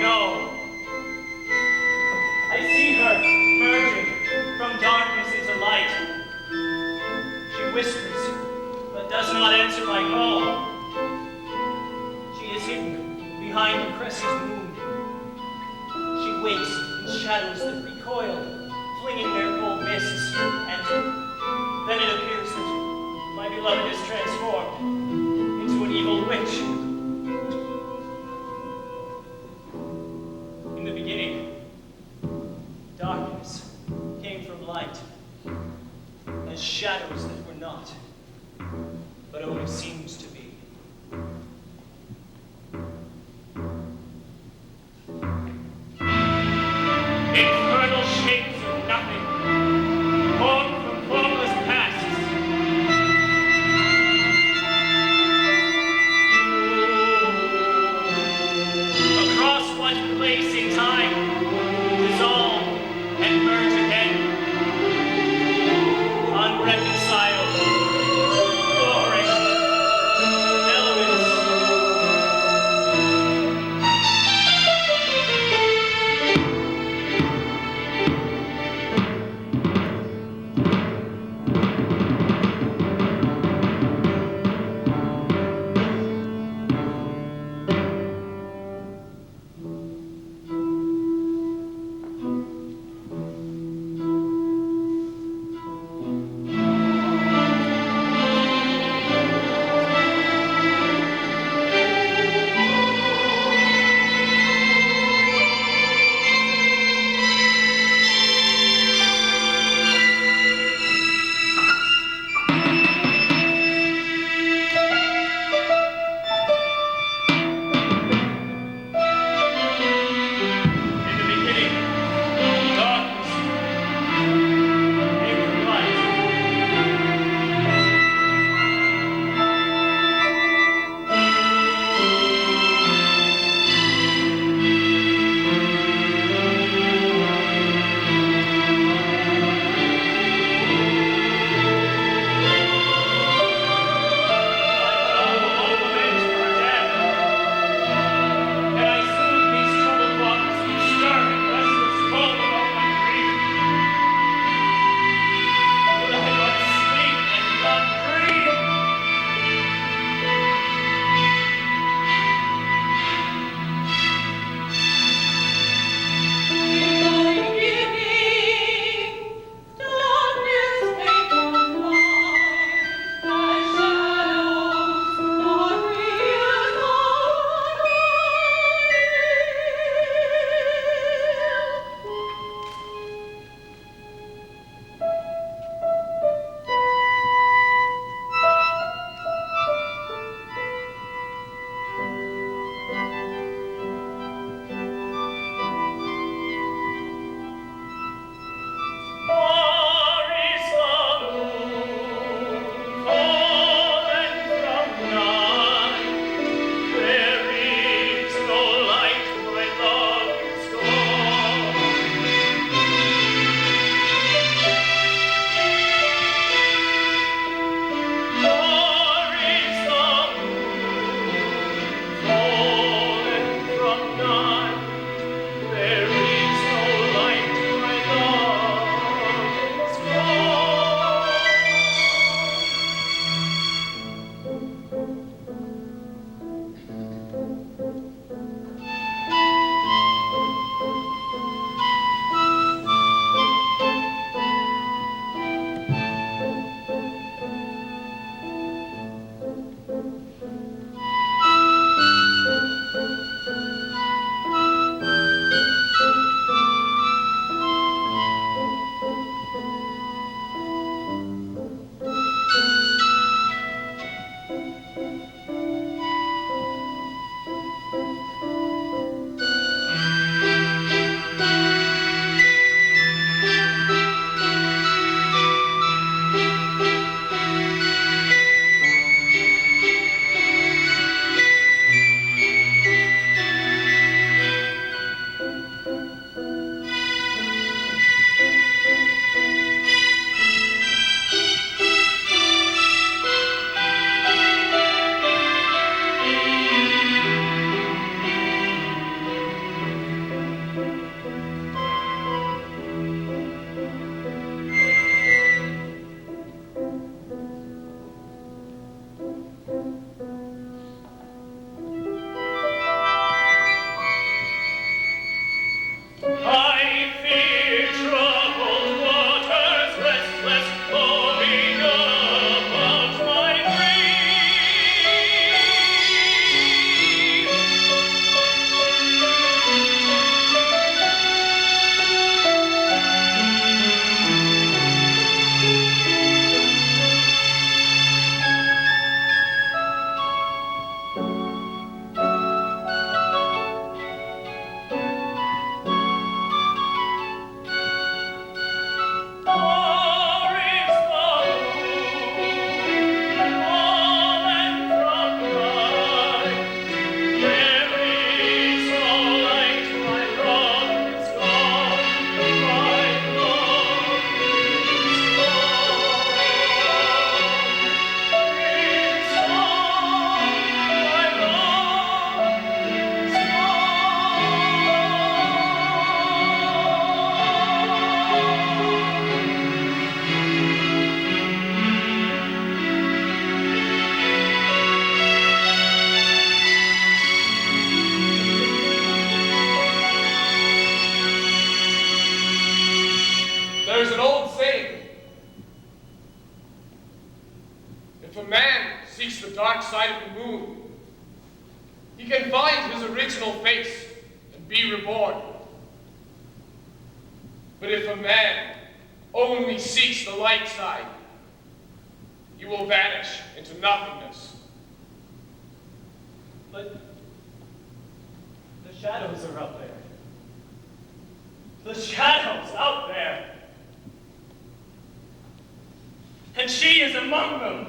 no. I see her merging from darkness into light. She whispers, but does not answer my call. She is hidden behind the crescent moon. She waits in shadows that recoil, flinging their gold mists, and then it appears that my beloved is transformed into an evil witch. In the beginning, darkness came from light, as shadows that were not, but only seems to be. Infernal shapes of nothing, born from formless pasts. Across what place in time, dissolve and merge again. Unreconciled, glory, dark side of the moon, he can find his original face and be reborn. But if a man only seeks the light side, he will vanish into nothingness. But the shadows are up there. The shadows out there. And she is among them.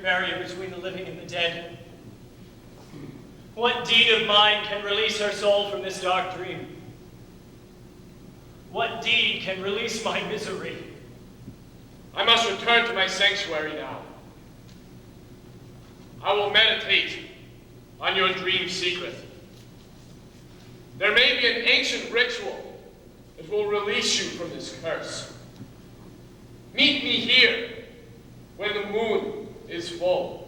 Barrier between the living and the dead. What deed of mine can release her soul from this dark dream? What deed can release my misery? I must return to my sanctuary now. I will meditate on your dream secret. There may be an ancient ritual that will release you from this curse. Meet me here when the moon is full.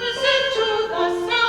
Listen to the sound.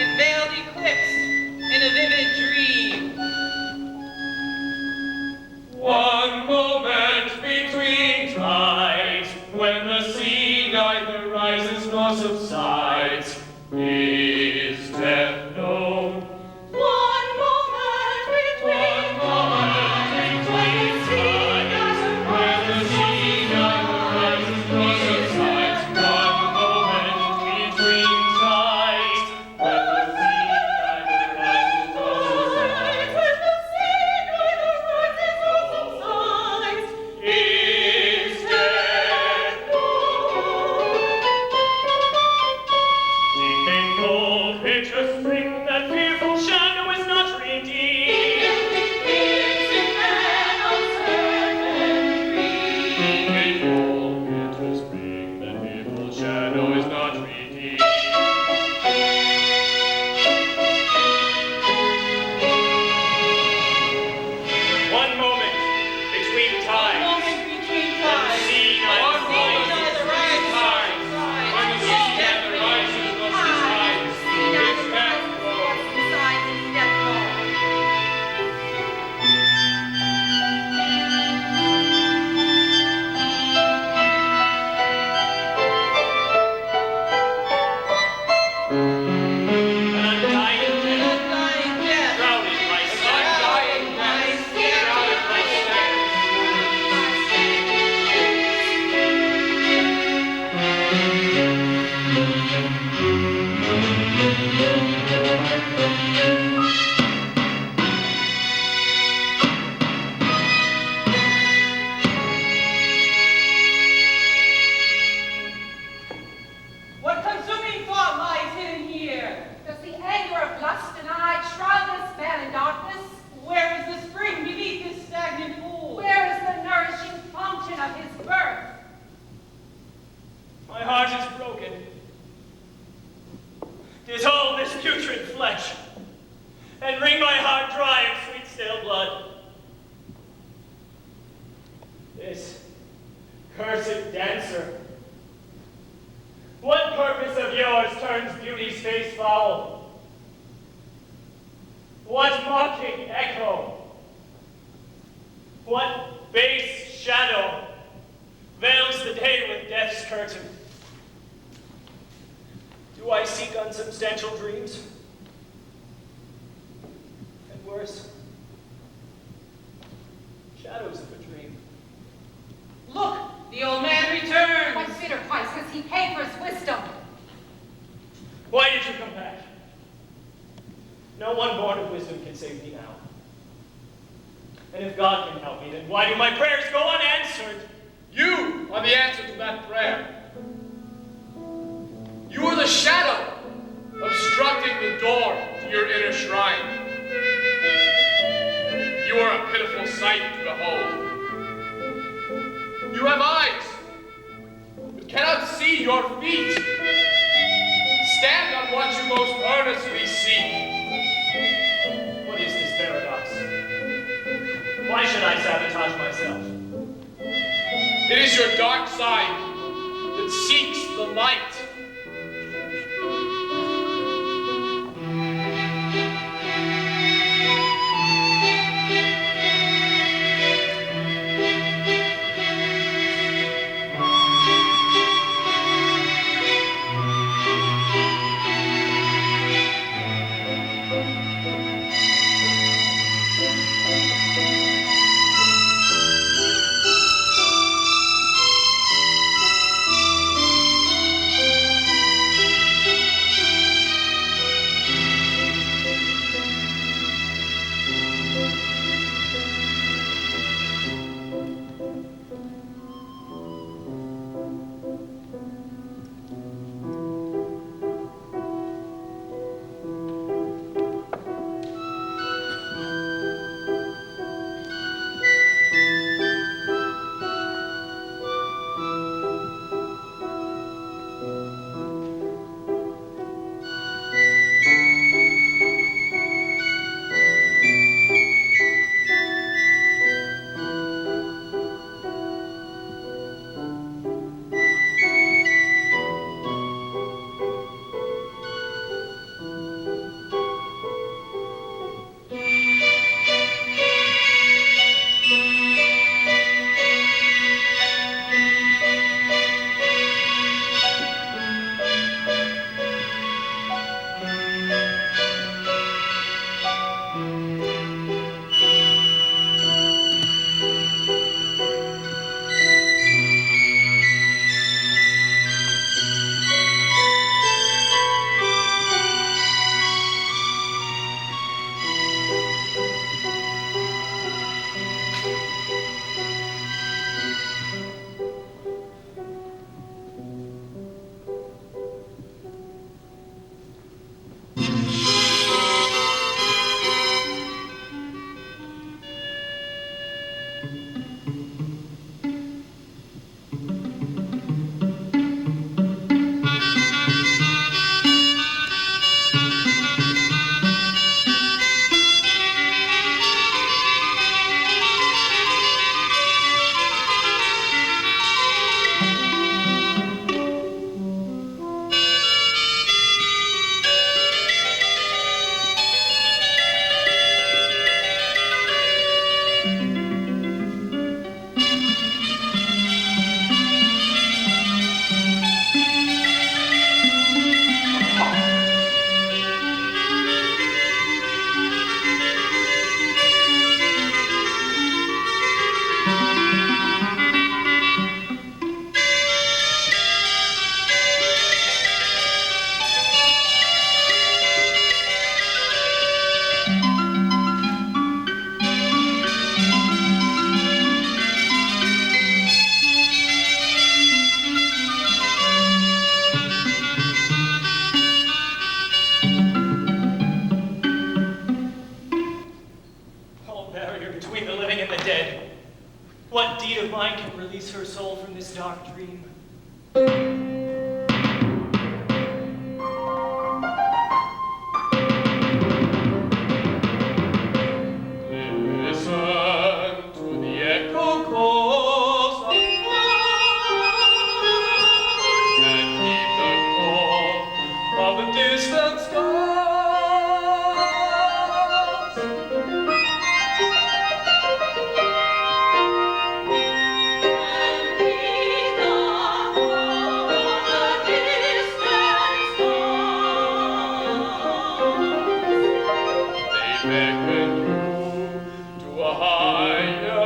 in veiled eclipse, in a vivid dream. One moment between tides, when the sea neither rises nor subsides, is death known. One moment between tides, when the sea neither rises nor subsides. One moment between tides, when the sea neither rises nor subsides, When the sea neither rises nor subsides, is death known. Deep in cold picture spring, that fearful shadow is not redeemed. lives in an uncertain dream. Deep in cold picture spring, that fearful shadow is not redeemed. One moment between One times. moment between times, sea when neither the sea rises neither nor rises nor subsides. subsides, When the is sea death neither known. rises nor subsides, is death known. An undying death, Undying death, shrouded by shrouded undying by death, death, shrouded by sadness. What consuming thought lies hidden here? Does the anger of lust and I shroud this man in darkness? Where is the spring beneath this stagnant pool? Where is the nourishing fountain of his birth? My heart is broken. Dissolve this putrid flesh, and wring my heart dry of sweet stale blood. This cursed dancer, what purpose of yours turns beauty's face foul? What mocking echo? What base shadow veils the day with death's curtain? Do I seek unsubstantial dreams? And worse, shadows of a dream. Look, the old man returns. What bitter price has he paid for his wisdom? Why did you come back? No one born of wisdom can save me now. And if God can help me, then why do my prayers go unanswered? You are the answer to that prayer. You are the shadow obstructing the door to your inner shrine. You are a pitiful sight to behold. You have eyes, but cannot see your feet. Stand on what you most earnestly seek. What is this paradox? Why should I sabotage myself? It is your dark side that seeks the light. release her soul from this dark dream. Listen to the echo calls of love and heed the call of the distant stars. They beckon you to a higher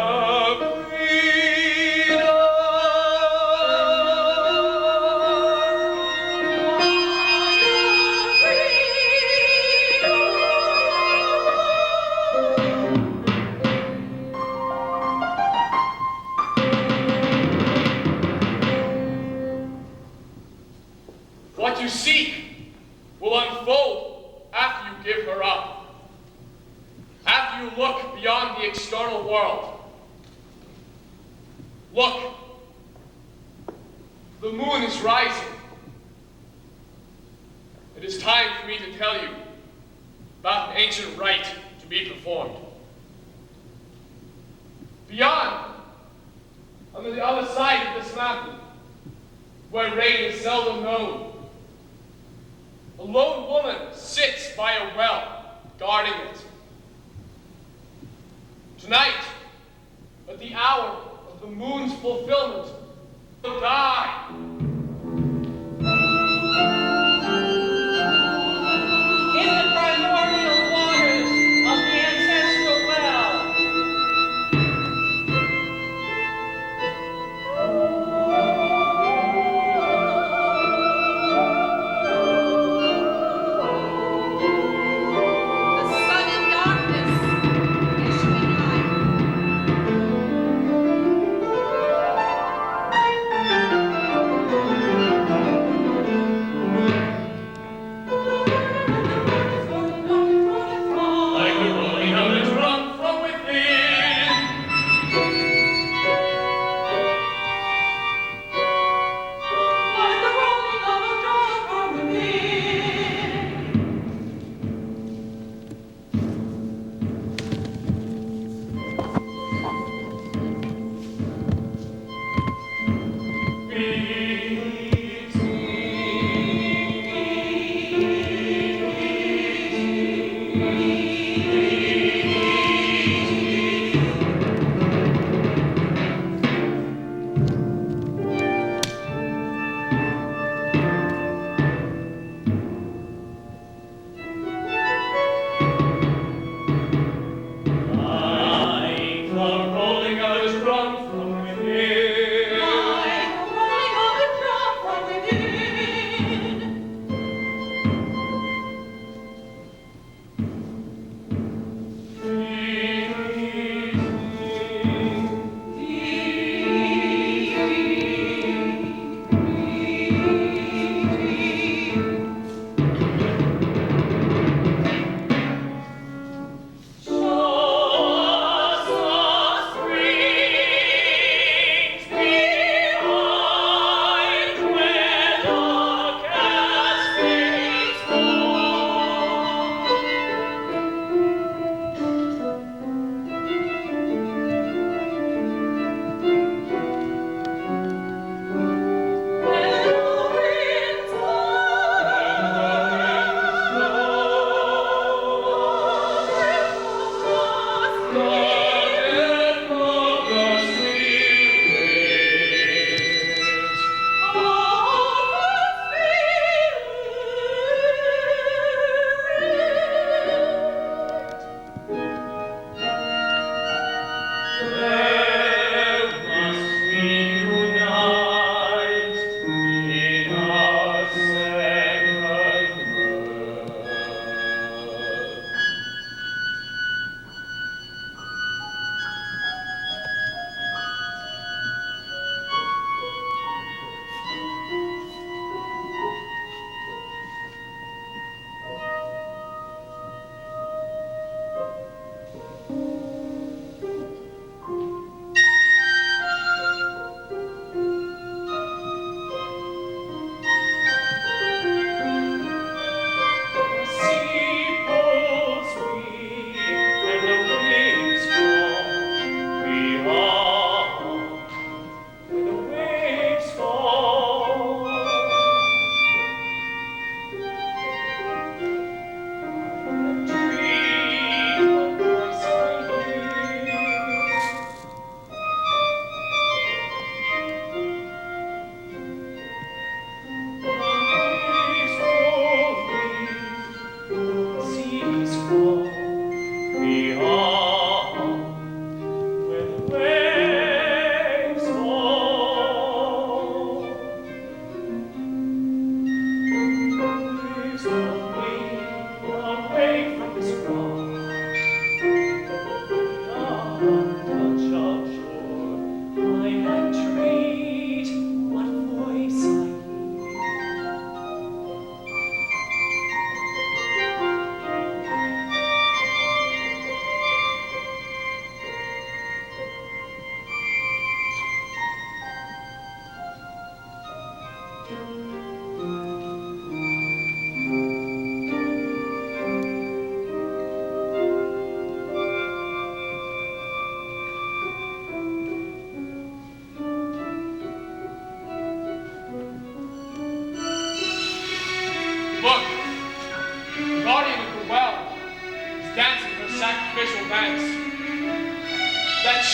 What you seek will unfold after you give her up. After you look beyond the external world. Look. The moon is rising. It is time for me to tell you about an ancient rite to be performed. Beyond, on the other side of this mountain, where rain is seldom known, a lone woman sits by a well, guarding it. Tonight, at the hour of the moon's fulfillment, will die. In the primordial waters of the ancestral well. The sudden darkness issuing light.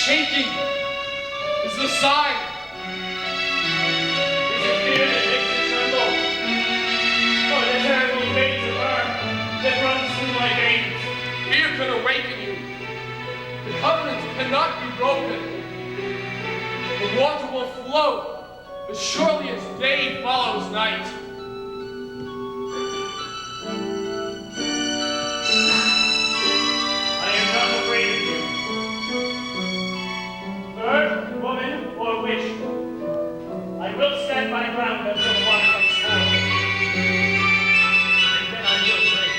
shaking is the sign. Is it fear that makes me tremble? Or the terrible fate of her that runs through my veins? Fear can awaken you. The covenant cannot be broken. The water will flow as surely as day follows night. I am not afraid of you. Bird, woman, or wish, I will stand my ground until the water comes forth. And then I will drink.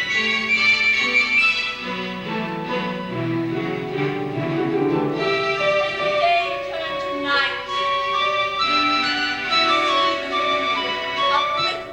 When the day turned to night, see the moon, a flickering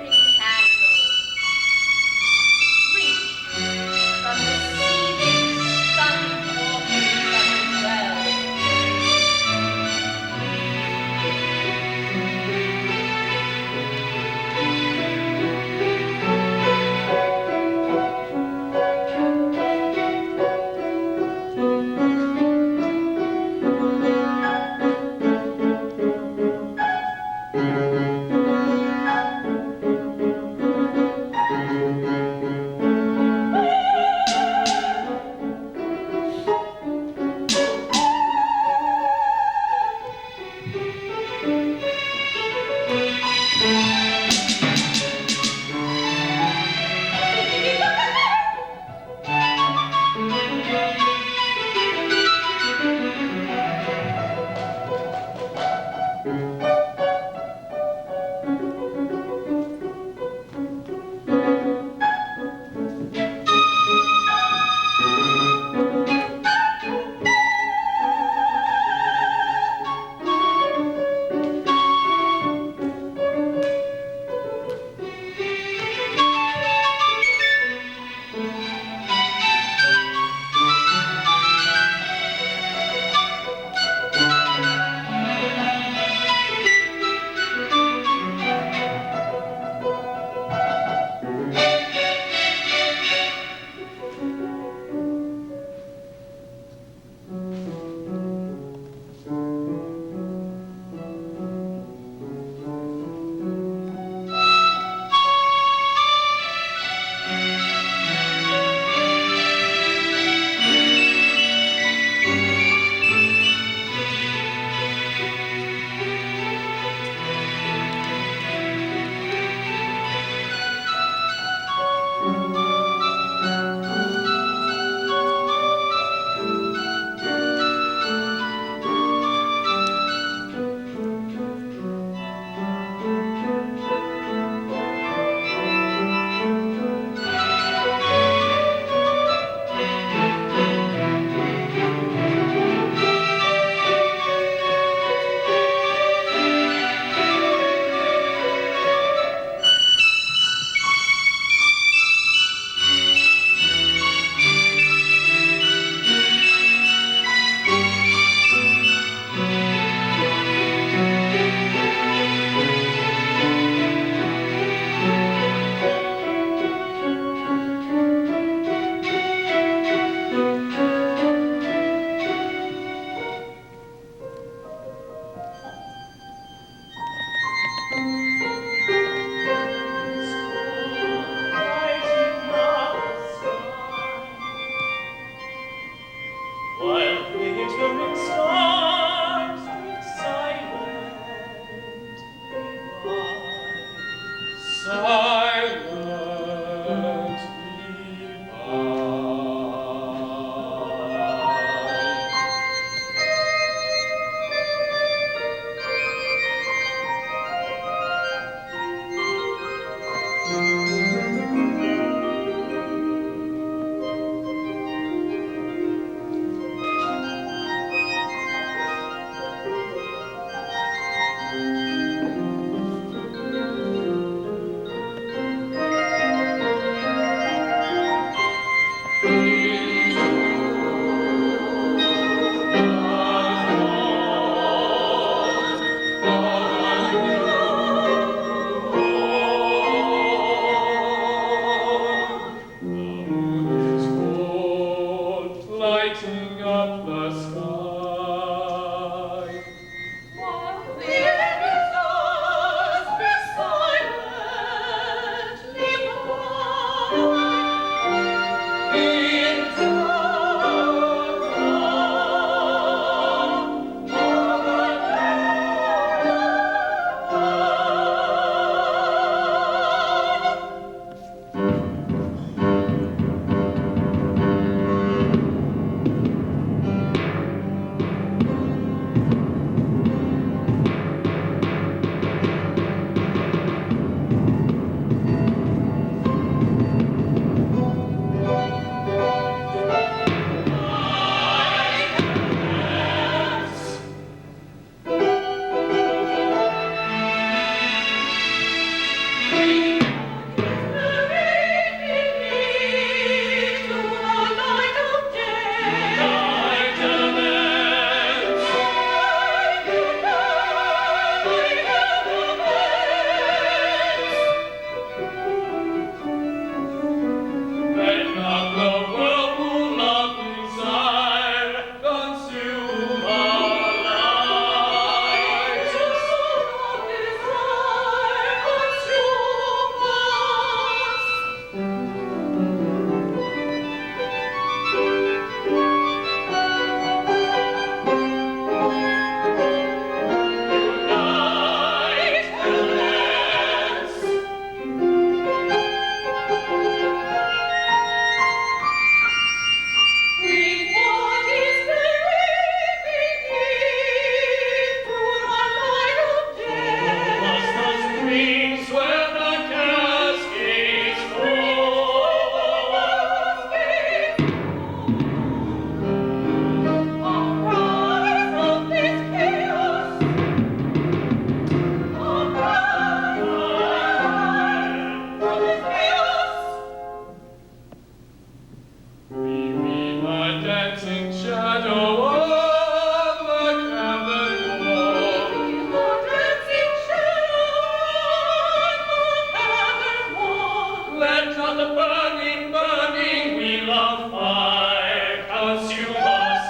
shall the burning, burning wheel of fire consume us.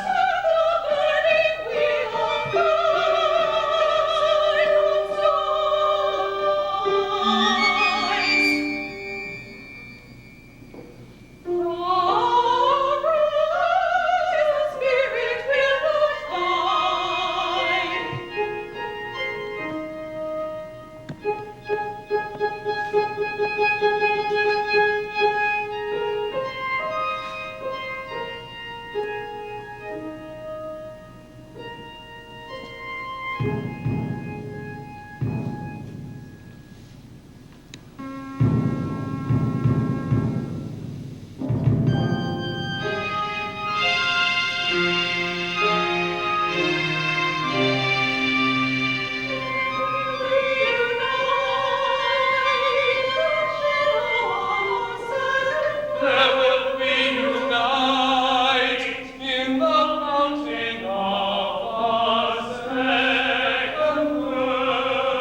There will we unite in the fountain of our second birth.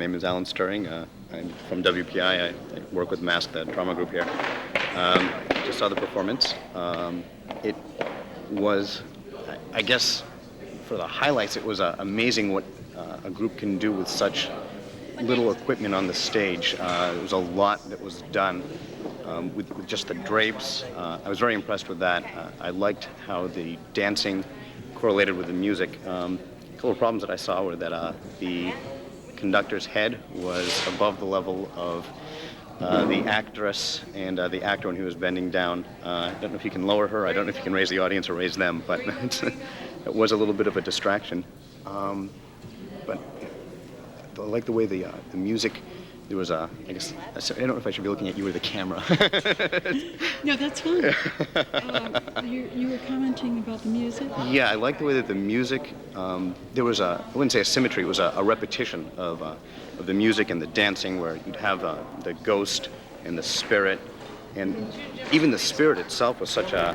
name is Alan Stirring. I'm from WPI. I work with Mask, the drama group here. Just saw the performance. It was, I guess, for the highlights, it was amazing what a group can do with such little equipment on the stage. There was a lot that was done with just the drapes. I was very impressed with that. I liked how the dancing correlated with the music. A couple of problems that I saw were that the conductor's head was above the level of the actress and the actor when he was bending down. I don't know if you can lower her. I don't know if you can raise the audience or raise them, but it was a little bit of a distraction. But I like the way the music. There was I guess I don't know if I should be looking at you or the camera. No, that's fine. You were commenting about the music? Yeah, I like the way that the music. There was I wouldn't say a symmetry. It was a repetition of the music and the dancing, where you'd have the ghost and the spirit, and even the spirit itself was such a.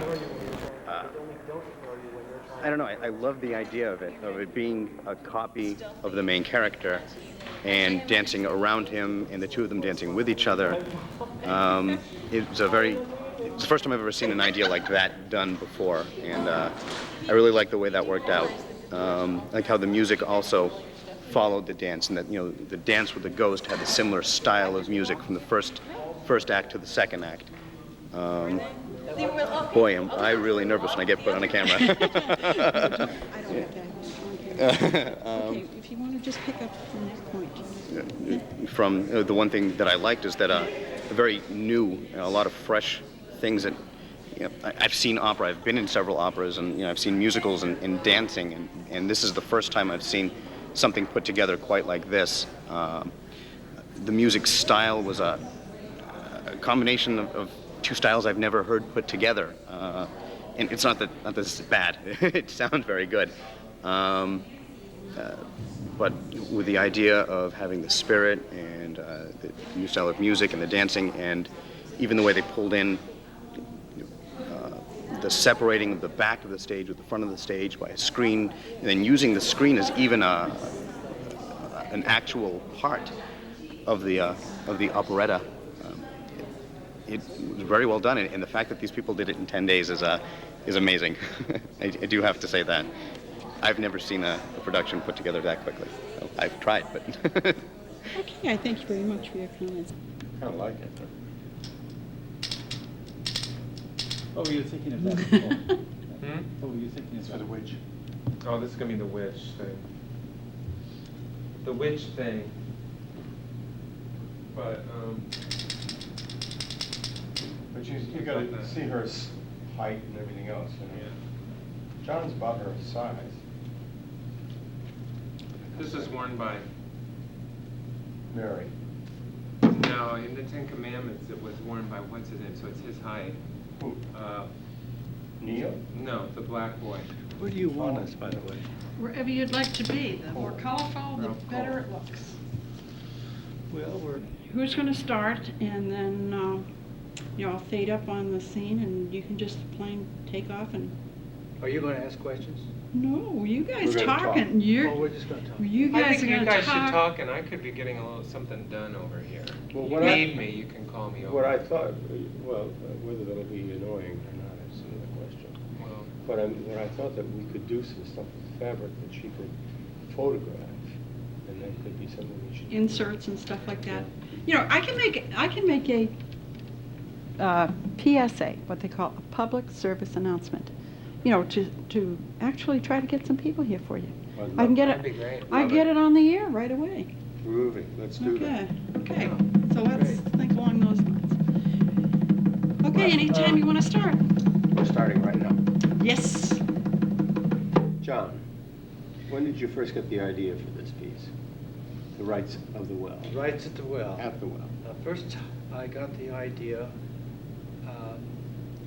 I don't know. I love the idea of it being a copy of the main character, and dancing around him, and the two of them dancing with each other. It's the first time I've ever seen an idea like that done before, and I really like the way that worked out. I like how the music also followed the dance, and that the dance with the ghost had a similar style of music from the first act to the second act. Boy, am I really nervous when I get put on a camera. I don't have that. Okay, if you want to just pick up from that point. From the one thing that I liked is that a very new, a lot of fresh things that I've seen opera. I've been in several operas, and I've seen musicals and dancing, and this is the first time I've seen something put together quite like this. The music style was a combination of two styles I've never heard put together, and it's not that this is bad. It sounds very good. But with the idea of having the spirit and the new style of music and the dancing, and even the way they pulled in the separating of the back of the stage with the front of the stage by a screen, and then using the screen as even an actual part of the operetta. It was very well done, and the fact that these people did it in 10 days is amazing. I do have to say that. I've never seen a production put together that quickly. So I've tried, but... Okay, I thank you very much for your comments. I kind of like it. What were you thinking of that before? What were you thinking of for the witch? Oh, this is going to be the witch thing. The witch thing. But you got to see her height and everything else. yeah. John's about her size. This is worn by... Mary. No, in the Ten Commandments, it was worn by what's his name, so it's his height. Who? Neil? No, the black boy. Where do you want us, by the way? Wherever you'd like to be. The more colorful, the better it looks. Well, Who's going to start, and then I'll fade up on the scene, and you can just plain take off and... Are you going to ask questions? No, you guys We're gonna talking. talk. You're... Oh, we're just going to talk. You I guys think are you going guys to should talk. talk, and I could be getting a little something done over here. Well, If what you I- need me, you can call me over. what I thought, well, whether that'll be annoying or not is another question. Well, But what I thought that we could do some stuff with fabric that she could photograph, and that could be something we should... Inserts and stuff like that. I can make a PSA, what they call a public service announcement. To actually try to get some people here for you. I can get that'd be great. I get it on the air right away. Groovy, let's do that. Okay. So let's think along those lines. Okay, anytime you want to start. We're starting right now. Yes. John, when did you first get the idea for this piece? The Rites of the Well. Rights at the well. At the well. First, I got the idea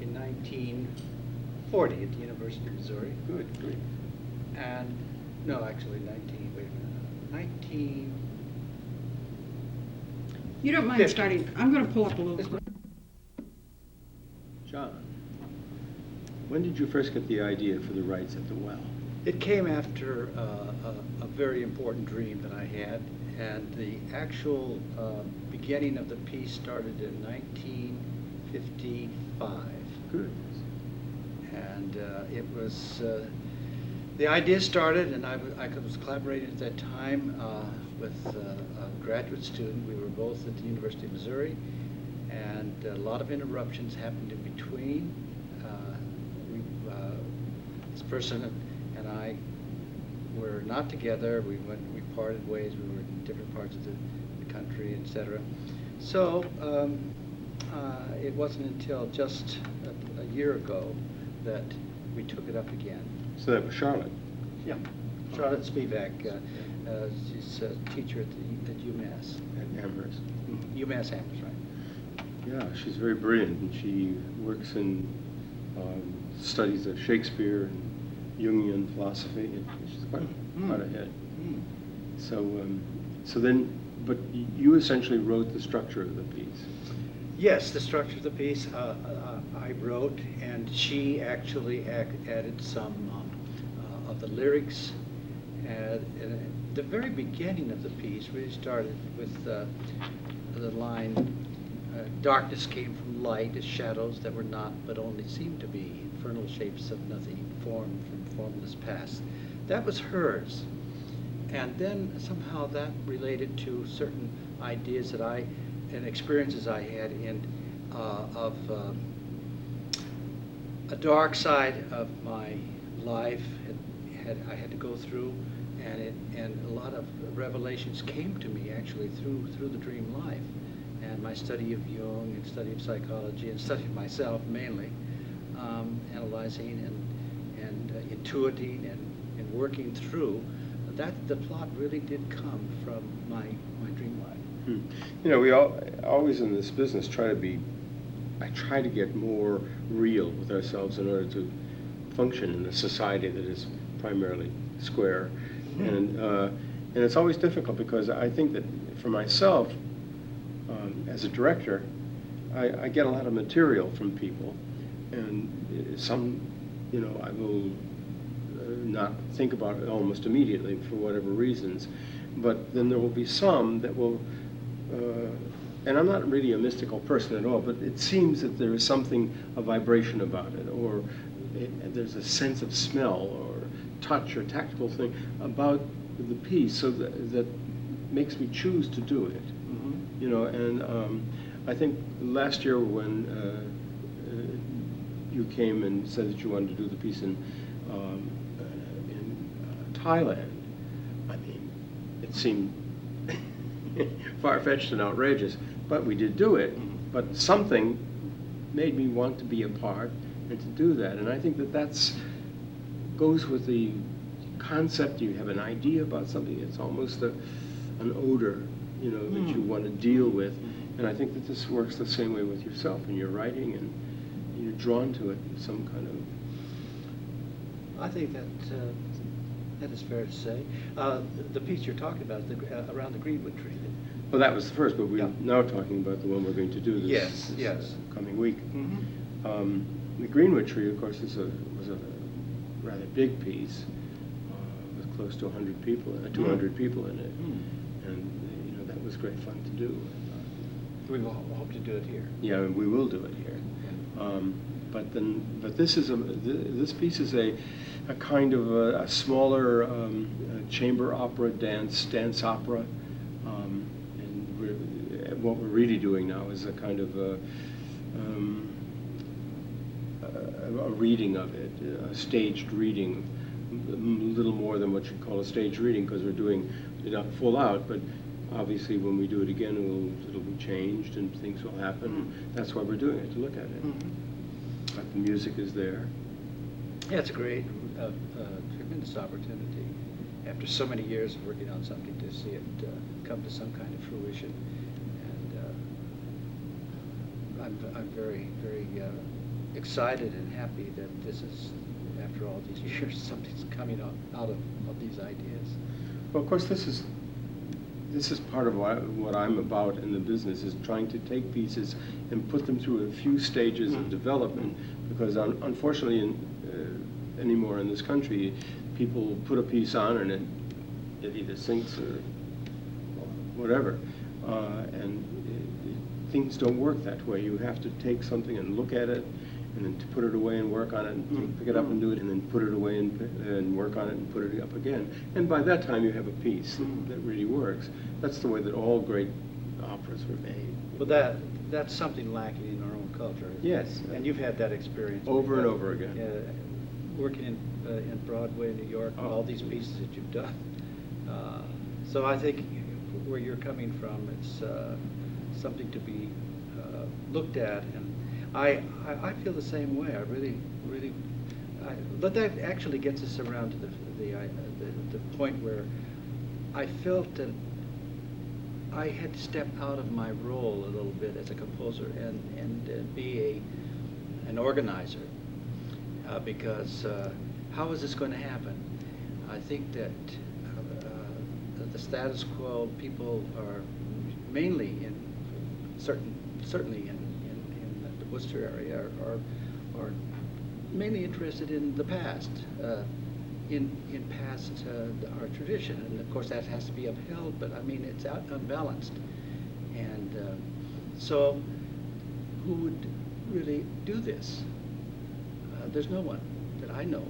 in 1940 at the University of Missouri. Good, good. And, no, actually 19... You don't mind 50. starting. I'm going to pull up a little. John, when did you first get the idea for the Rites at the Well? It came after a very important dream that I had, And the actual beginning of the piece started in 1955. Good. And it was, the idea started, and I was collaborating at that time with a graduate student. We were both at the University of Missouri, and a lot of interruptions happened in between. This person and I were not together. We parted ways. We were in different parts of the country, etc. So it wasn't until just a year ago that we took it up again. So that was Charlotte. Yeah, Charlotte Spivak. She's a teacher at UMass. At Amherst. UMass Amherst, right? Yeah, she's very brilliant, and she works in studies of Shakespeare and Jungian philosophy, and she's quite ahead. So then, but you essentially wrote the structure of the piece. Yes, the structure of the piece I wrote, and she actually added some of the lyrics. And the very beginning of the piece really started with the line, darkness came from light as shadows that were not, but only seemed to be, infernal shapes of nothing, formed from formless past. That was hers. And then somehow that related to certain ideas that and experiences I had of a dark side of my life I had to go through, and a lot of revelations came to me actually through the dream life, and my study of Jung and study of psychology and study of myself mainly, analyzing and intuiting and working through. The plot really did come from my dream life. You know, we always in this business I try to get more real with ourselves in order to function in a society that is primarily square. And it's always difficult because I think that for myself, as a director, I get a lot of material from people, and some, you know, I will not think about it almost immediately for whatever reasons, but then there will be some that will, and I'm not really a mystical person at all, but it seems that there is something, a vibration about it, or there's a sense of smell or touch or tactile thing about the piece, so that makes me choose to do it. You know, and I think last year when you came and said that you wanted to do the piece in Thailand, I mean, it seemed far-fetched and outrageous, but we did do it. But something made me want to be a part and to do that, and I think that goes with the concept. You have an idea about something. It's almost an odor, you know, that you want to deal with, and I think that this works the same way with yourself in your writing, and you're drawn to it in some kind of. I think that is fair to say. The piece you're talking about, around the Greenwood tree. Well, that was the first, but we're now talking about the one we're going to do this coming week. The Greenwood tree, of course, was a rather big piece with close to 100 people, 200 people in it, and you know, that was great fun to do. We will hope to do it here. Yeah, we will do it here. But this piece is a kind of a smaller chamber opera, dance opera, and what we're really doing now is a kind of a reading of it, a staged reading, a little more than what you'd call a staged reading, because we're doing it not full out, but obviously when we do it again it'll be changed and things will happen. That's why we're doing it, to look at it. But the music is there. Yeah, it's a great, tremendous opportunity after so many years of working on something to see it come to some kind of fruition. And I'm very, very excited and happy that this is, after all these years, something's coming out of these ideas. Well, of course, this is part of what I'm about in the business, is trying to take pieces and put them through a few stages of development, because unfortunately anymore in this country, people put a piece on and it either sinks or whatever. And things don't work that way. You have to take something and look at it, and then to put it away and work on it, and pick it up and do it, and then put it away and work on it and put it up again. And by that time you have a piece that really works. That's the way that all great operas were made. Well, that's something lacking in our own culture. Yes. And you've had that experience. Over and over again. Working in Broadway, New York, Oh. all these pieces that you've done. So I think where you're coming from, it's something to be looked at, and I feel the same way. I really, but that actually gets us around to the point where I felt that I had to step out of my role a little bit as a composer and be an organizer, because how is this going to happen? I think that the status quo, people are mainly certainly in the Worcester area are mainly interested in the past, in past our tradition, and of course that has to be upheld. But I mean, it's unbalanced, and so who would really do this? There's no one that I know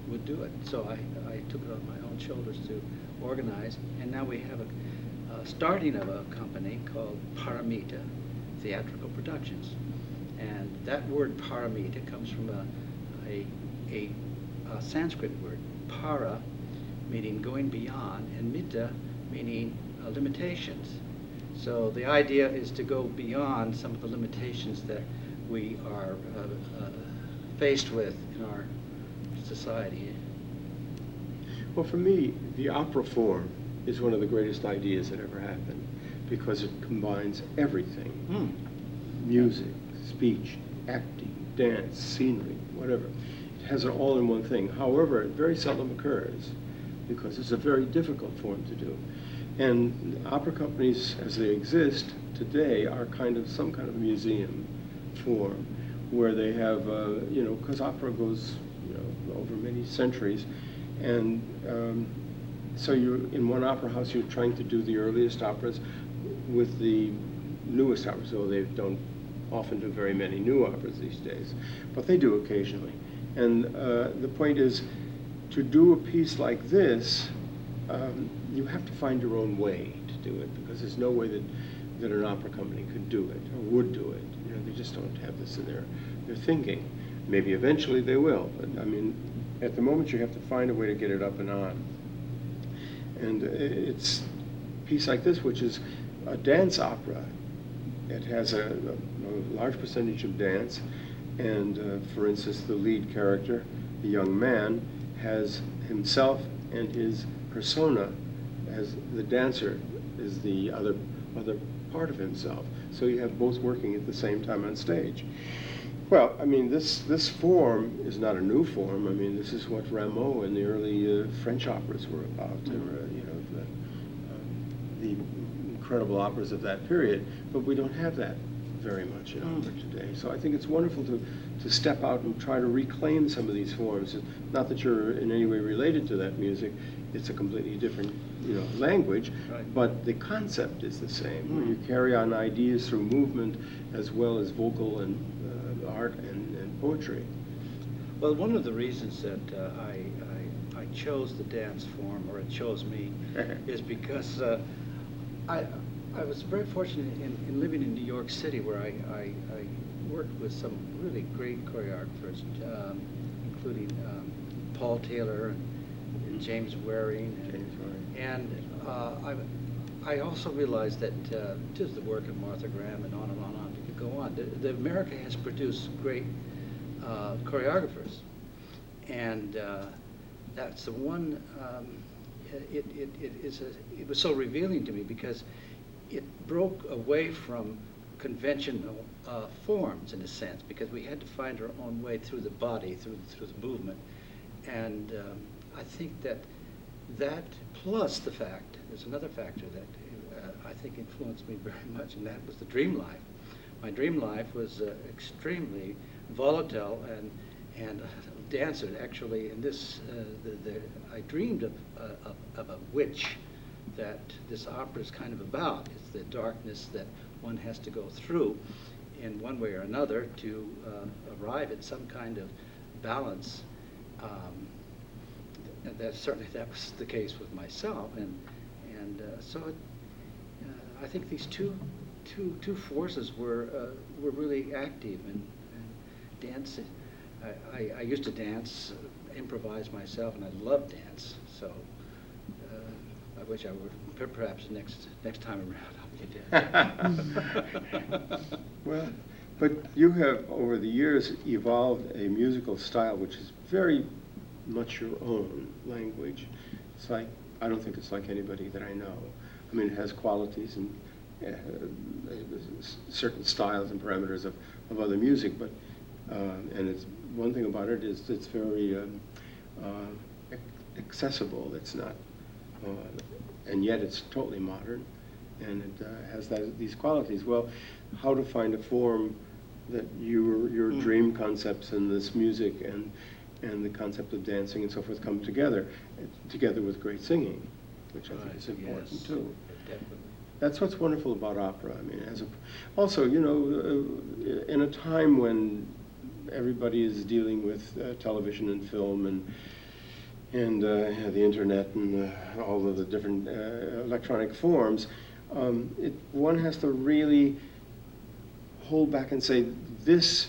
would do it. So I took it on my own shoulders to organize, and now we have a starting of a company called Paramita Theatrical Productions, and that word Paramita comes from a Sanskrit word, para meaning going beyond, and mita meaning limitations. So the idea is to go beyond some of the limitations that we are faced with in our society. Well, for me, the opera form is one of the greatest ideas that ever happened, because it combines everything. Music, speech, acting, dance, scenery, whatever. It has it all in one thing. However, it very seldom occurs, because it's a very difficult form to do. And opera companies, as they exist today, are some kind of museum form, where they have, because opera goes, over many centuries, and so in one opera house, you're trying to do the earliest operas with the newest operas, though they don't often do very many new operas these days, but they do occasionally. And the point is, to do a piece like this, you have to find your own way to do it, because there's no way that an opera company could do it or would do it. They just don't have this in their thinking. Maybe eventually they will, but I mean, at the moment you have to find a way to get it up and on. And it's a piece like this, which is a dance opera. It has a large percentage of dance, and for instance, the lead character, the young man, has himself and his persona as the dancer is the other part of himself. So you have both working at the same time on stage. Well, I mean, this form is not a new form. I mean, this is what Rameau and the early French operas were about. They were, the incredible operas of that period. But we don't have that very much in opera today. So I think it's wonderful to step out and try to reclaim some of these forms. Not that you're in any way related to that music. It's a completely different, language. Right. But the concept is the same. Where you carry on ideas through movement as well as vocal and art and poetry. Well, one of the reasons that I chose the dance form, or it chose me, is because I was very fortunate in living in New York City, where I worked with some really great choreographers, including Paul Taylor and James Waring. And I also realized that just the work of Martha Graham and on and on and on, you could go on. The America has produced great choreographers, and that's the one. It was so revealing to me, because it broke away from conventional forms in a sense, because we had to find our own way through the body, through the movement, and I think that plus the fact, there's another factor that I think influenced me very much, and that was the dream life. My dream life was extremely volatile and a dancer. Actually, in this, I dreamed of a witch that this opera is kind of about. It's the darkness that one has to go through in one way or another to arrive at some kind of balance. And that was the case with myself, and so I think these two forces were really active and dancing. I used to dance, improvise myself, and I love dance. So I wish I would. Perhaps next time around I'll be dancing. Well, but you have over the years evolved a musical style which is very much your own language. It's like, I don't think it's like anybody that I know. I mean, it has qualities and certain styles and parameters of other music, but and it's one thing about it is it's very accessible. It's not, and yet it's totally modern, and it has these qualities. Well, how to find a form that your dream concepts and this music and the concept of dancing and so forth come together with great singing, which I think is important yes, too. definitely. That's what's wonderful about opera. I mean, also, you know, in a time when everybody is dealing with television and film and the internet and all of the different electronic forms, one has to really hold back and say these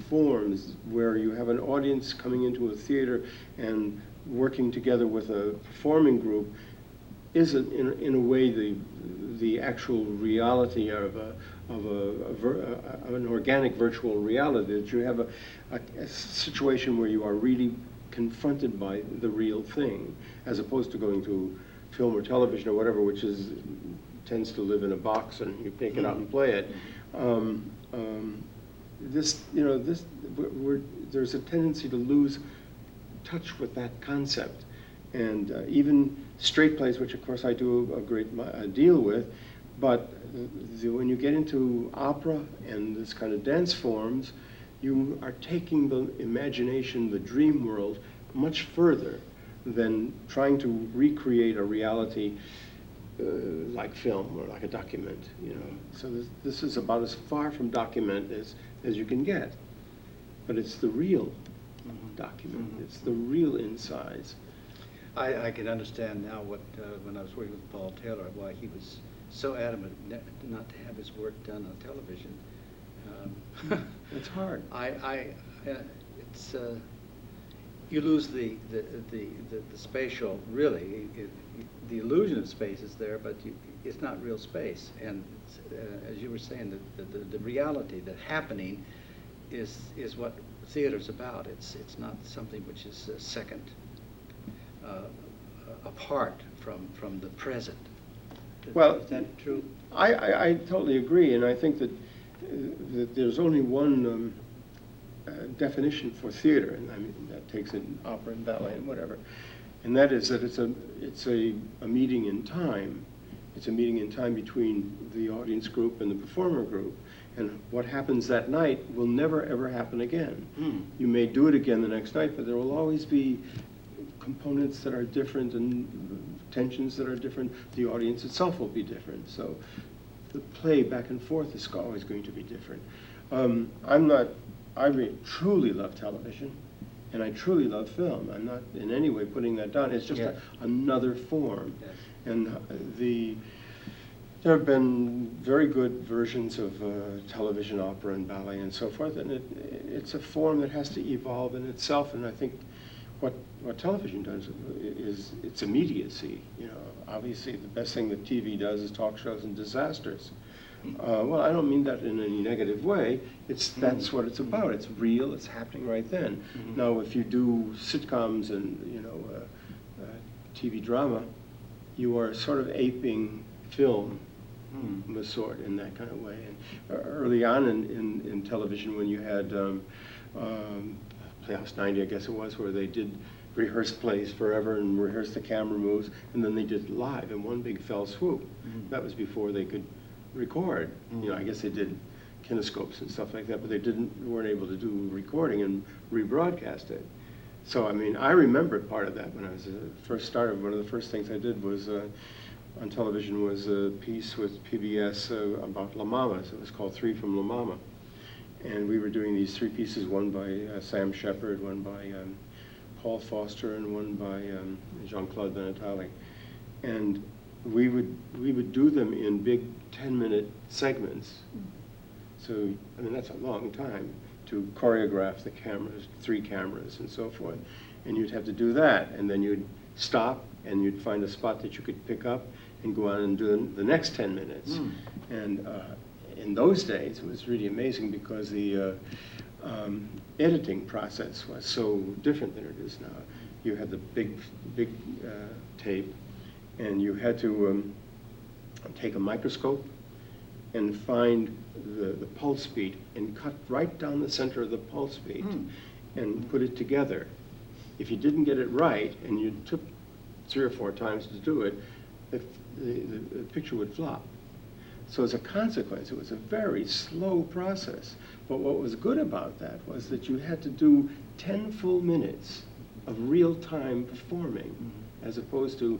forms where you have an audience coming into a theater and working together with a performing group isn't in a way the actual reality of an organic virtual reality, that you have a situation where you are really confronted by the real thing, as opposed to going to film or television or whatever, which tends to live in a box and you take it out and play it. There's a tendency to lose touch with that concept, and even straight plays, which of course I do a great deal with, but when you get into opera and this kind of dance forms, you are taking the imagination, the dream world, much further than trying to recreate a reality like film or like a document, you know. So this is about as far from document as you can get. But it's the real document. It's the real insides. I can understand now when I was working with Paul Taylor, why he was so adamant not to have his work done on television. It's hard. It's you lose the spatial, really. The illusion of space is there, but it's not real space. And as you were saying, the reality, the happening, is what theater's about. It's not something which is second, apart from the present. Well, is that true? I totally agree, and I think that there's only one definition for theater, and I mean that takes in opera and ballet and whatever, and that is that it's a meeting in time. It's a meeting in time between the audience group and the performer group, and what happens that night will never ever happen again. You may do it again the next night, but there will always be components that are different and tensions that are different. The audience itself will be different, so the play back and forth is always going to be different. I truly love television, and I truly love film. I'm not in any way putting that down. It's just another form. Yes. And there have been very good versions of television, opera, and ballet, and so forth. And it's a form that has to evolve in itself. And I think what television does is its immediacy. You know, obviously the best thing that TV does is talk shows and disasters. Well, I don't mean that in any negative way. That's what it's about. It's real. It's happening right then. Now, if you do sitcoms and TV drama, you are sort of aping film of a sort in that kind of way. And early on in television, when you had Playhouse 90, I guess it was, where they did rehearse plays forever and rehearse the camera moves, and then they did it live in one big fell swoop. That was before they could record. You know, I guess they did kinescopes and stuff like that, but they weren't able to do recording and rebroadcast it. So, I mean, I remember part of that when I was first started. One of the first things I did was on television was a piece with PBS about La Mamas. It was called Three from La Mama. And we were doing these three pieces, one by Sam Shepard, one by Paul Foster, and one by Jean-Claude Benetali. And we would do them in big 10-minute segments. So, I mean, that's a long time to choreograph the cameras, 3 cameras and so forth. And you'd have to do that, and then you'd stop, and you'd find a spot that you could pick up and go on and do the next 10 minutes. And in those days, it was really amazing because the editing process was so different than it is now. You had the big tape, and you had to take a microscope and find the pulse beat and cut right down the center of the pulse beat and put it together. If you didn't get it right, and you took 3 or 4 times to do it, the picture would flop. So as a consequence, it was a very slow process. But what was good about that was that you had to do 10 full minutes of real-time performing, as opposed to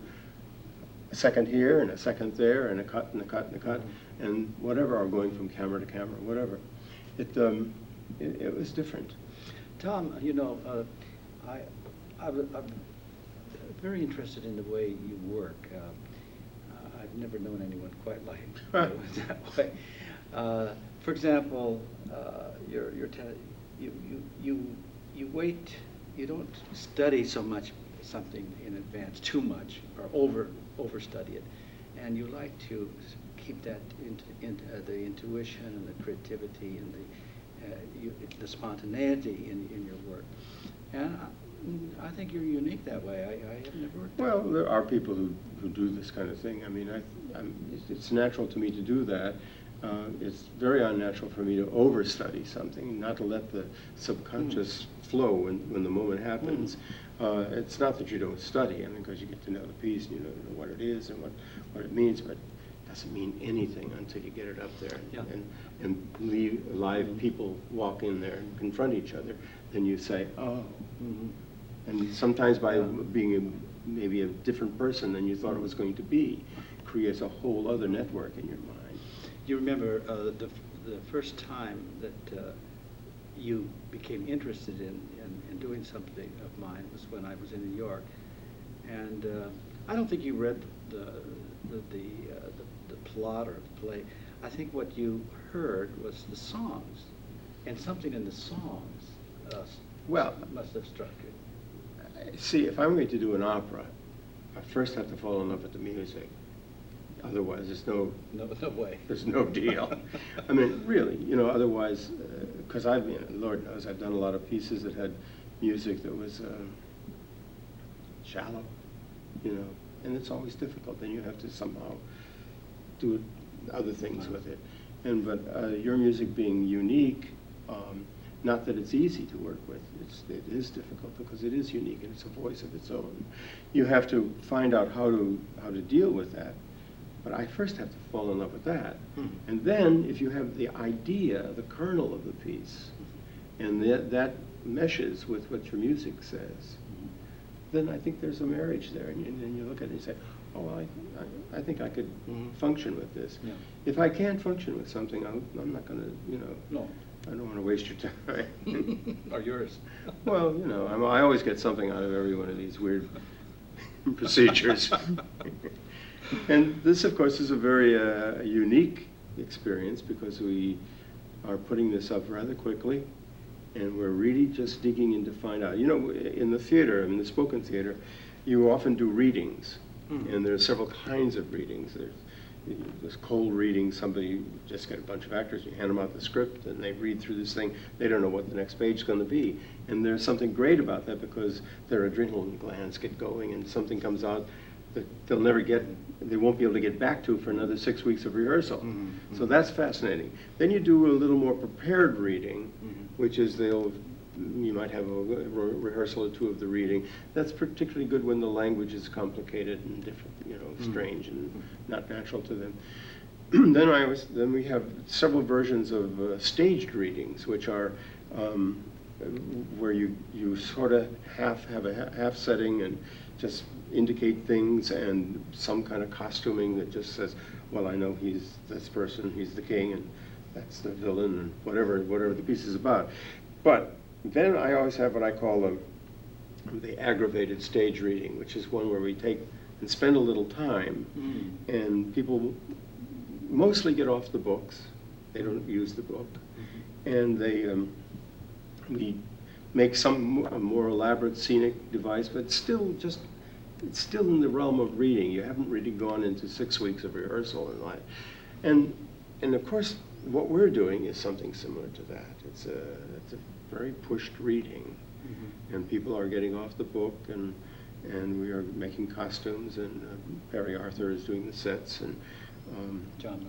a second here and a second there and a cut and a cut and a cut and whatever, or going from camera to camera, whatever. It was different. Tom, you know, I'm very interested in the way you work. I've never known anyone quite like you that way. For example, you wait. You don't study so much something in advance too much or overstudy it, and you like to keep that into the intuition and the creativity and the spontaneity in your work. And I think you're unique that way. I have never worked. Well, there are people who do this kind of thing. I mean, it's natural to me to do that. It's very unnatural for me to overstudy something, not to let the subconscious flow when the moment happens. It's not that you don't study, I mean, because you get to know the piece and you know what it is and what it means, but it doesn't mean anything until you get it up there and leave live people walk in there and confront each other. Then you say, oh. And sometimes by being maybe a different person than you thought it was going to be, creates a whole other network in your mind. You remember the first time that you became interested in doing something of mine was when I was in New York, and I don't think you read the plot or the play. I think what you heard was the songs, and something in the songs must have struck you. See, if I'm going to do an opera, I first have to fall in love with the music. Otherwise, there's no way. There's no deal. I mean, really, you know. Otherwise, because Lord knows, I've done a lot of pieces that had music that was shallow, you know, and it's always difficult. Then you have to somehow do other things with it. But your music being unique. Not that it's easy to work with. It is difficult because it is unique and it's a voice of its own. You have to find out how to deal with that. But I first have to fall in love with that. And then if you have the idea, the kernel of the piece, and that meshes with what your music says, then I think there's a marriage there. And you look at it and say, oh, I think I could function with this. Yeah. If I can't function with something, I'm not going to, you know. No. I don't want to waste your time. Or yours. Well, you know, I always get something out of every one of these weird procedures. And this, of course, is a very unique experience because we are putting this up rather quickly, and we're really just digging in to find out. You know, in the theater, in the spoken theater, you often do readings, and there are several kinds of readings. There's cold reading. Somebody just get a bunch of actors, you hand them out the script, and they read through this thing. They don't know what the next page is going to be. And there's something great about that because their adrenaline glands get going, and something comes out that they won't be able to get back to for another 6 weeks of rehearsal. So that's fascinating. Then you do a little more prepared reading, which is you might have a rehearsal or 2 of the reading. That's particularly good when the language is complicated and different, you know, strange and not natural to them. Then we have several versions of staged readings, which are where you sort of have a half setting and just indicate things, and some kind of costuming that just says, well, I know he's this person, he's the king, and that's the villain, and whatever the piece is about. But then I always have what I call the aggravated stage reading, which is one where we take and spend a little time, and people mostly get off the books. They don't use the book, and we make a more elaborate scenic device, but it's still in the realm of reading. You haven't really gone into 6 weeks of rehearsal and like, and of course what we're doing is something similar to that. It's a very pushed reading, and people are getting off the book, and we are making costumes, and Perry Arthur is doing the sets, and John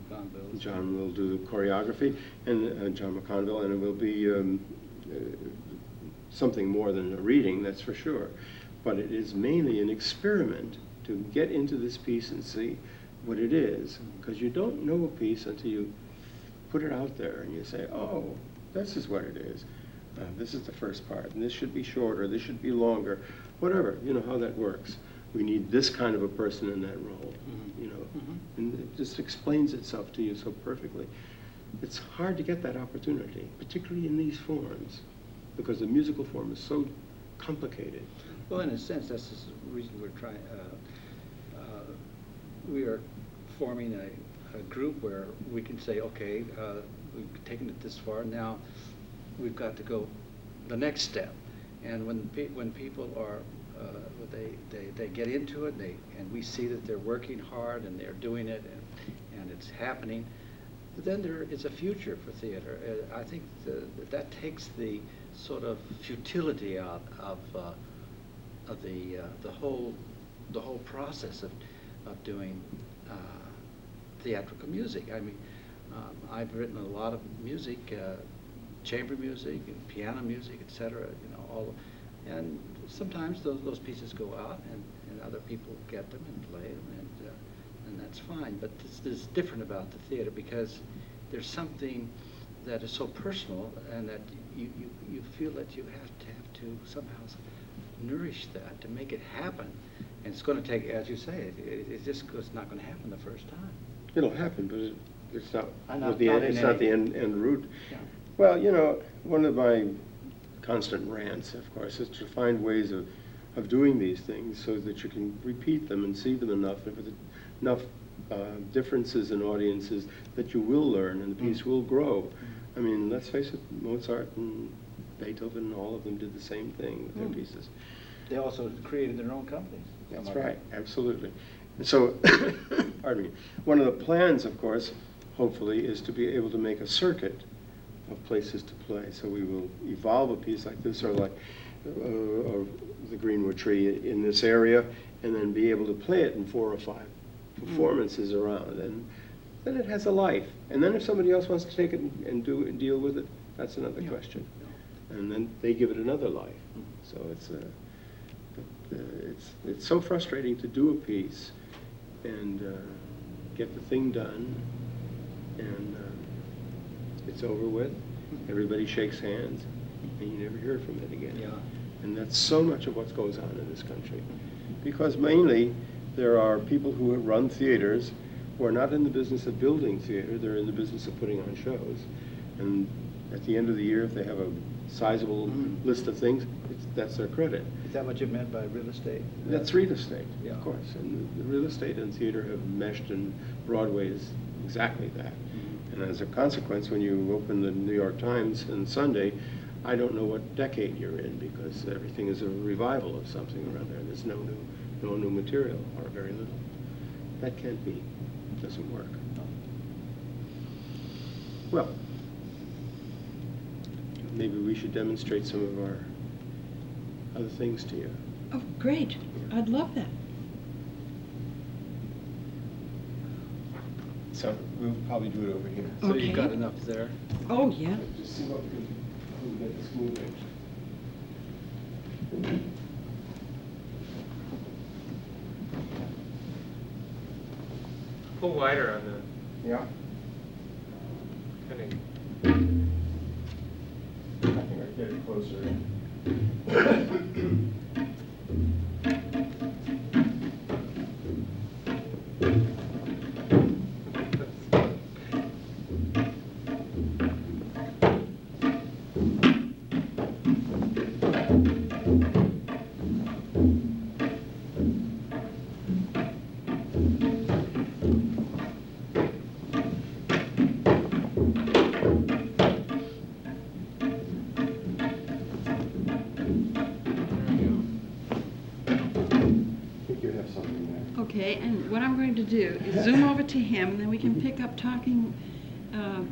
will do the choreography, and John McConville, and it will be something more than a reading, that's for sure. But it is mainly an experiment to get into this piece and see what it is, because you don't know a piece until you put it out there and you say, oh, this is what it is. This is the first part, and this should be shorter, this should be longer, whatever, you know how that works. We need this kind of a person in that role, you know, and it just explains itself to you so perfectly. It's hard to get that opportunity, particularly in these forms, because the musical form is so complicated. Well, in a sense, that's the reason we're trying. We are forming a group where we can say, okay, we've taken it this far. Now we've got to go the next step. And when people are, they get into it, and we see that they're working hard and they're doing it, and it's happening, then there is a future for theater. I think that takes the sort of futility out of the whole process of doing theatrical music. I mean, I've written a lot of music, chamber music and piano music, etc. You know, all, and sometimes those pieces go out, and other people get them and play them, and that's fine. But this is different about the theater, because there's something that is so personal, and that you feel that you have to somehow nourish that to make it happen. And it's going to take, as you say, it's not going to happen the first time. It'll happen, but it's not the end route. Yeah. Well, you know, one of my constant rants, of course, is to find ways of doing these things so that you can repeat them and see them enough, with enough differences in audiences, that you will learn and the piece will grow. I mean, let's face it, Mozart and Beethoven, all of them did the same thing with their pieces. They also created their own companies. That's right, absolutely. And so, pardon me, one of the plans, of course, hopefully, is to be able to make a circuit of places to play. So we will evolve a piece like this, or like the Greenwood Tree in this area, and then be able to play it in 4 or 5 performances around, and then it has a life. And then if somebody else wants to take it and deal with it, that's another question. And then they give it another life. So it's so frustrating to do a piece and get the thing done, and it's over with. Everybody shakes hands, and you never hear from it again. Yeah. And that's so much of what goes on in this country, because mainly there are people who run theaters who are not in the business of building theater, they're in the business of putting on shows. And at the end of the year, if they have a sizable list of things, that's their credit. Is that what you meant by real estate? That's real estate, Yeah. of course. And the real estate and theater have meshed, and Broadway is exactly that. And as a consequence, when you open the New York Times on Sunday, I don't know what decade you're in, because everything is a revival of something or other. There's no new material, or very little. That can't be. It doesn't work. Well, maybe we should demonstrate some of our other things to you. Oh, great. I'd love that. So we'll probably do it over here. So Okay. you've got enough there? Oh, yeah. Just see what we can get this moving. Pull wider on the Yeah. kind I think I get it close. closer in. Okay, and what I'm going to do is zoom over to him, and then we can pick up talking.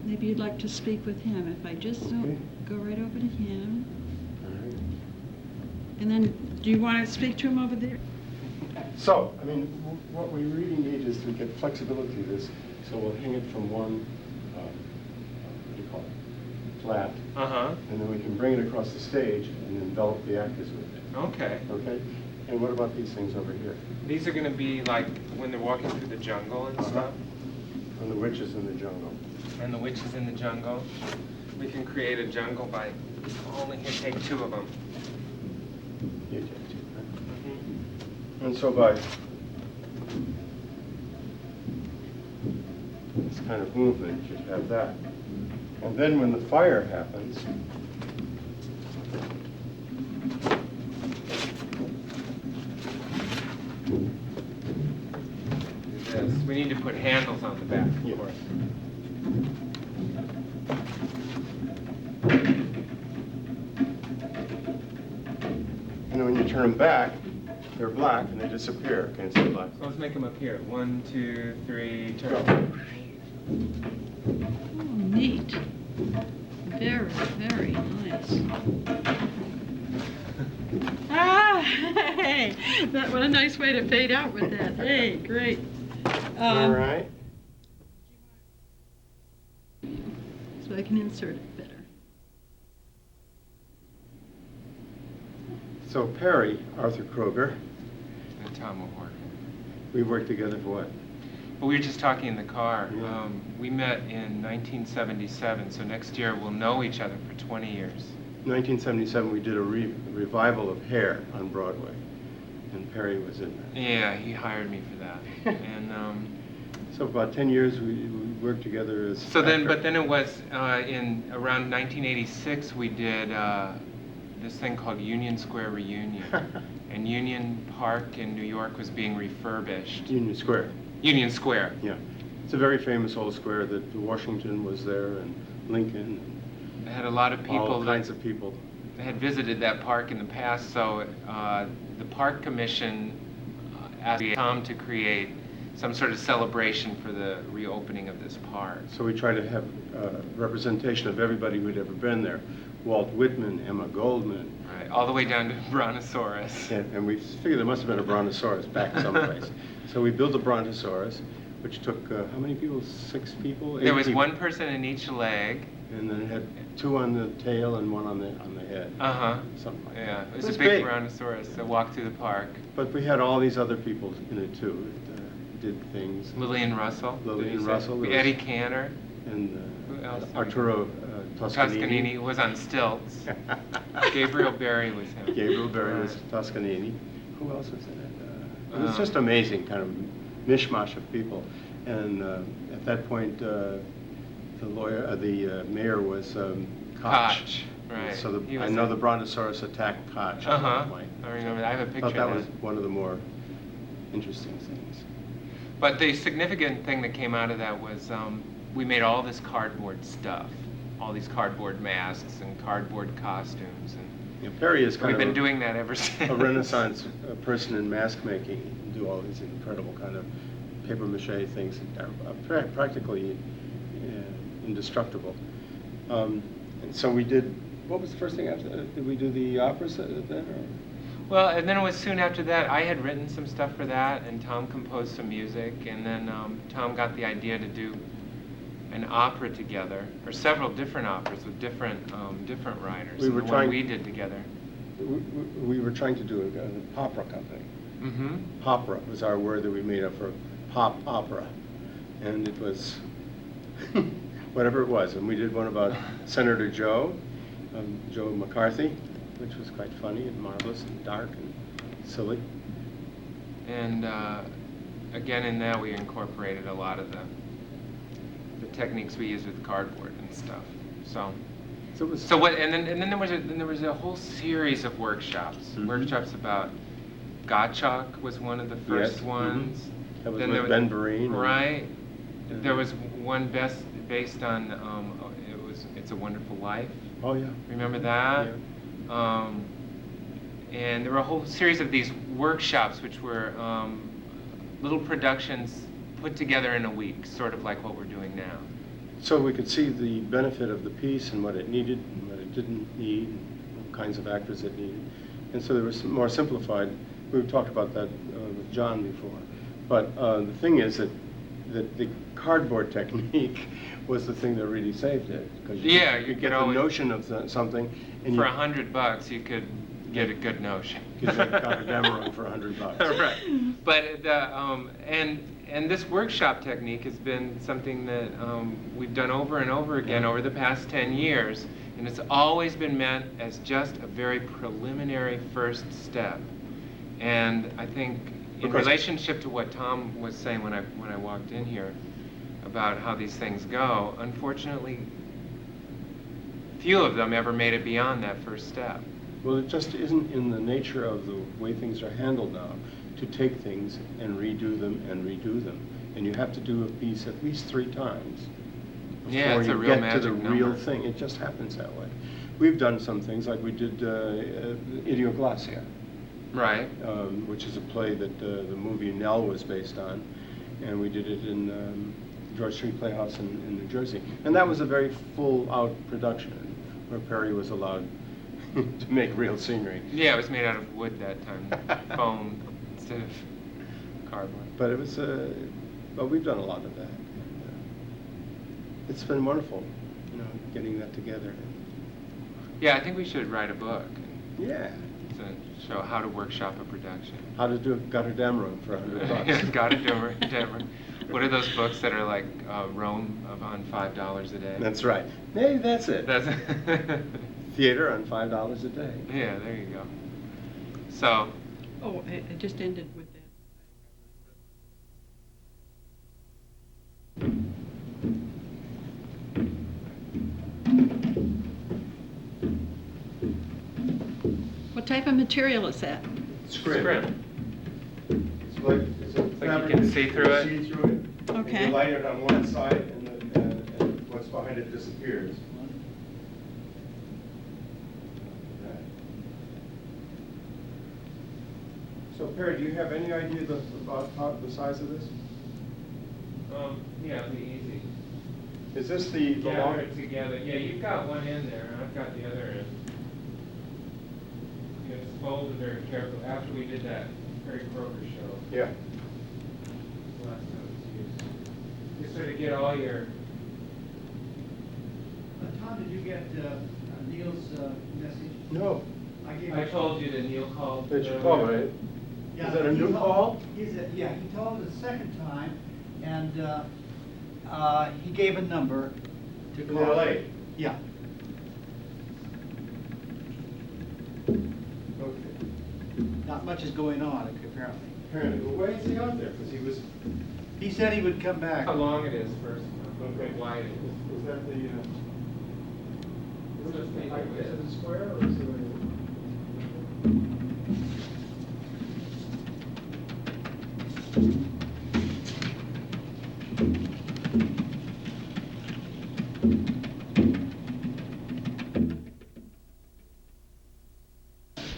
Maybe you'd like to speak with him. If I just zoom, go right over to him. And then, do you want to speak to him over there? So, I mean, what we really need is to get flexibility of this. So we'll hang it from one, what do you call it, flat. And then we can bring it across the stage and envelop the actors with it. Okay. Okay? And what about these things over here? These are going to be like when they're walking through the jungle and stuff. And the witches in the jungle. And the witches in the jungle. We can create a jungle by only take two of them. You take two, right? And so by this kind of movement, you have that. And then when the fire happens, Yes, we need to put handles on the back, of course. and when you turn them back, they're black and they disappear against the black. So let's make them appear. 1, 2, 3, turn. Oh, neat. Very, very nice. Ah, hey, what a nice way to fade out with that. Hey, great. All right. So I can insert it better. So Perry, Arthur Kroger, And Tom O'Rourke. we worked together for what? Well, we were just talking in the car. Yeah. We met in 1977, so next year we'll know each other for 20 years. 1977, we did a revival of Hair on Broadway, and Perry was in that. Yeah, he hired me for that. And So about 10 years we worked together as so then, actor. but then it was in around 1986 we did this thing called Union Square Reunion, and Union Park in New York was being refurbished. Union Square. Union Square. Yeah. It's a very famous old square that Washington was there, and Lincoln, It had a lot of and people. all kinds of people. Had visited that park in the past, so the Park Commission asked Tom to create some sort of celebration for the reopening of this park. So we try to have representation of everybody who'd ever been there. Walt Whitman, Emma Goldman. Right, all the way down to Brontosaurus. And we figured there must have been a Brontosaurus back someplace. So we built a Brontosaurus, which took, how many people? 6 people? 8 There was people. one person in each leg. And then it had 2 on the tail and 1 on the head. Something like Yeah, that. it was a big Brontosaurus that walked through the park. But we had all these other people in it too, that did things. Lillian Russell. Lillian Russell. there was- Eddie Cantor. And Who else did we Arturo Toscanini was on stilts. Gabriel Barry was him. Gabriel Barry was Toscanini. Who else was in it? It was just amazing, kind of mishmash of people. And at that point, the mayor was Koch. Right. So He I was know a- the Brontosaurus attacked Koch. at that point. I remember that. I have a I picture thought that of was one of the more interesting things. But the significant thing that came out of that was we made all this cardboard stuff, all these cardboard masks and cardboard costumes, and Yeah, Perry is kind we've been of doing that ever since. a Renaissance person in mask making. He can do all these incredible kind of paper mache things that are practically indestructible. And so we did. What was the first thing after that? Did we do the operas then? Or? Well, and then it was soon after that, I had written some stuff for that, and Tom composed some music, and then Tom got the idea to do an opera together, or several different operas with different writers. We were and the trying- one we did together. We were trying to do a opera company. Mm-hmm. Opera was our word that we made up for pop opera, and it was whatever it was. And we did one about Senator Joe. Joe McCarthy, which was quite funny and marvelous and dark and silly. And again, in that we incorporated a lot of the techniques we use with cardboard and stuff. So what? And then there was a whole series of workshops. Mm-hmm. Workshops about Gottschalk was one of the first Yes. ones. Mm-hmm. That was Then with there Ben Vereen. Right. And There was one based on It's a Wonderful Life. Oh yeah. Remember that? Yeah. And there were a whole series of these workshops, which were little productions put together in a week, sort of like what we're doing now. So we could see the benefit of the piece and what it needed and what it didn't need, and what kinds of actors it needed. And so there was more simplified. We've talked about that with John before. But the thing is that the cardboard technique was the thing that really saved it. Because you get the notion of something. And for $100, you could get a good notion. You could make a demo for $100. Right. But and this workshop technique has been something that we've done over and over again over the past 10 years, and it's always been meant as just a very preliminary first step. And I think in relationship to what Tom was saying when I walked in here about how these things go, unfortunately, few of them ever made it beyond that first step. Well, it just isn't in the nature of the way things are handled now to take things and redo them and redo them. And you have to do a piece at least 3 times before it's a you real get to the magic real number. thing. It just happens that way. We've done some things like we did Idioglassia, Right. which is a play that the movie Nell was based on, and we did it in George Street Playhouse in New Jersey. And that was a very full-out production where Perry was allowed to make real scenery. Yeah, it was made out of wood that time, foam instead of cardboard. But it was, well, we've done a lot of that. It's been wonderful, getting that together. Yeah, I think we should write a book Yeah. to show how to workshop a production. How to do a Gotterdam room for $100. Gotterdam. What are those books that are like Rome on $5 a day? That's right. Hey, that's it. That's Theater on $5 a day. Yeah, there you go. So. Oh, I just ended with that. What type of material is that? Scrim. It's like you can see through it? See through it. Okay. And you light it on one side, and what's behind it disappears. So Perry, do you have any idea about the size of this? Yeah, it'll be easy. Is this the Gather long? it together. Yeah, you've got one end there, and I've got the other end. You just fold it very carefully. After we did that Perry Croker show, Yeah. last time it was used. You sort of get all your. Tom, did you get Neil's message? No. I told you that Neil called. That you called, right? Yeah, Is that a he new told- call? He told it the second time, and he gave a number to In call. LA? Yeah. Okay. Not much is going on, apparently. Apparently, well, why is he out there? Because he was. He said he would come back. How long it is first. Okay. Wide it is. Is that the? So it's made like Is it this. a square or is it a?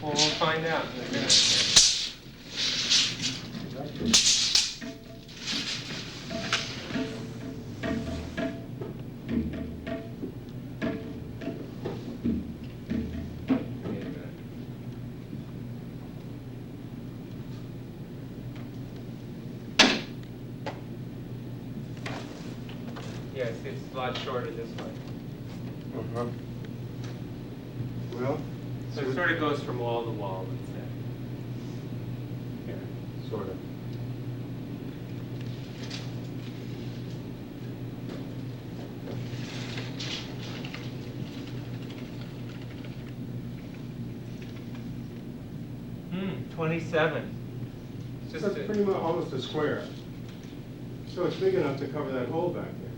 Well, we'll find out in a minute. Yes, it's a lot shorter this way. Uh-huh. Well. So it sort of goes from wall to wall, let's say. Yeah, sort of. 27. It's So just it's pretty much almost a square. So it's big enough to cover that hole back there.